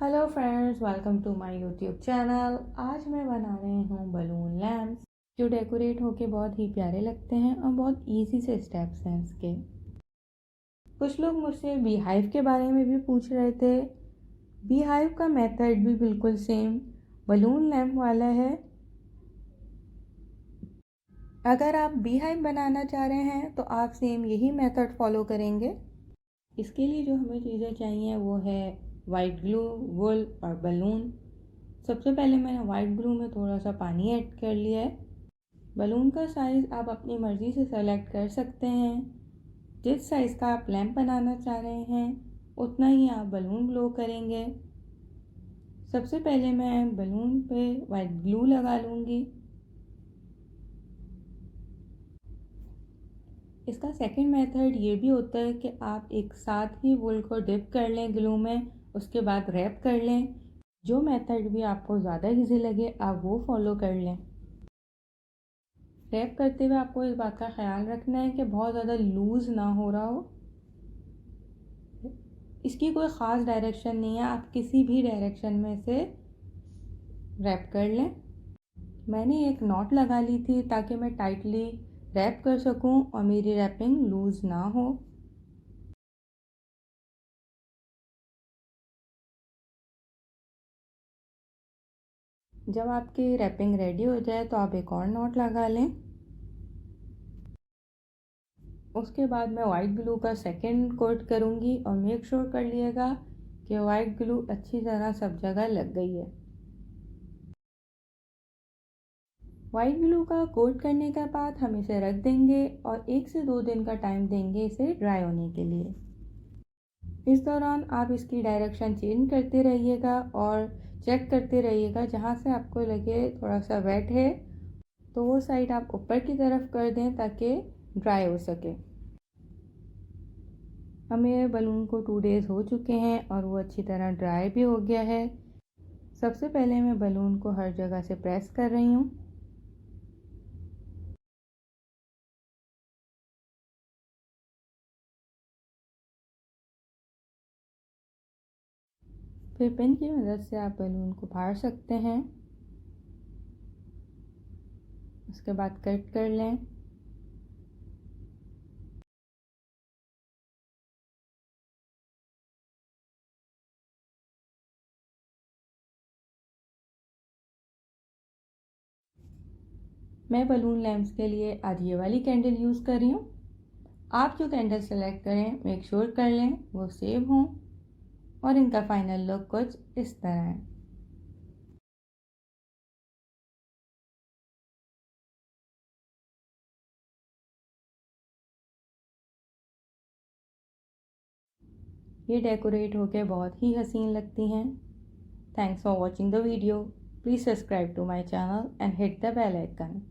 Hello friends, welcome to my YouTube channel. आज मैं बना रही हूँ बलून लैम्प्स जो डेकोरेट होके बहुत ही प्यारे लगते हैं और बहुत इजी से स्टेप्स हैं इसके। कुछ लोग मुझसे बी हाइव के बारे में भी पूछ रहे थे। बी हाइव का मेथड भी बिल्कुल सेम बलून लैम्प वाला है। अगर आप बी हाइव बनाना चाह रहे हैं तो आप सेम यही मेथड फॉलो करेंगे। इसके लिए जो हमें चीज़ें चाहिए वो है वाइट ग्लू, वुल और बलून। सबसे पहले मैंने वाइट ग्लू में थोड़ा सा पानी ऐड कर लिया है। बलून का साइज़ आप अपनी मर्ज़ी से सेलेक्ट कर सकते हैं। जिस साइज़ का आप लैंप बनाना चाह रहे हैं उतना ही आप बलून ग्लो करेंगे। सबसे पहले मैं बलून पे वाइट ग्लू लगा लूँगी। इसका सेकंड मेथड ये भी होता है कि आप एक साथ ही वुल को डिप कर लें ग्लू में, उसके बाद रैप कर लें। जो मेथड भी आपको ज़्यादा इजी लगे आप वो फॉलो कर लें। रैप करते हुए आपको इस बात का ख्याल रखना है कि बहुत ज़्यादा लूज़ ना हो रहा हो। इसकी कोई ख़ास डायरेक्शन नहीं है, आप किसी भी डायरेक्शन में से रैप कर लें। मैंने एक नॉट लगा ली थी ताकि मैं टाइटली रैप कर सकूं और मेरी रैपिंग लूज़ ना हो। जब आपकी रैपिंग रेडी हो जाए तो आप एक और नॉट लगा लें। उसके बाद मैं वाइट ग्लू का सेकंड कोट करूँगी और मेक श्योर कर लिएगा कि वाइट ग्लू अच्छी तरह सब जगह लग गई है। वाइट ग्लू का कोट करने के बाद हम इसे रख देंगे और 1 से 2 दिन का टाइम देंगे इसे ड्राई होने के लिए। इस दौरान आप इसकी डायरेक्शन चेंज करते रहिएगा और चेक करते रहिएगा, जहाँ से आपको लगे थोड़ा सा वेट है तो वो साइड आप ऊपर की तरफ कर दें ताकि ड्राई हो सके। हमें बलून को 2 डेज़ हो चुके हैं और वो अच्छी तरह ड्राई भी हो गया है। सबसे पहले मैं बलून को हर जगह से प्रेस कर रही हूँ। फिर पिन की मदद से आप बलून को फाड़ सकते हैं। उसके बाद कट कर लें। मैं बलून लैम्प्स के लिए आज ये वाली कैंडल यूज़ कर रही हूँ। आप जो कैंडल सेलेक्ट करें मेक श्योर कर लें वो सेव हों और इनका फाइनल लुक कुछ इस तरह है। ये डेकोरेट होकर बहुत ही हसीन लगती हैं। Thanks for watching the video. Please subscribe to my channel and hit the bell icon.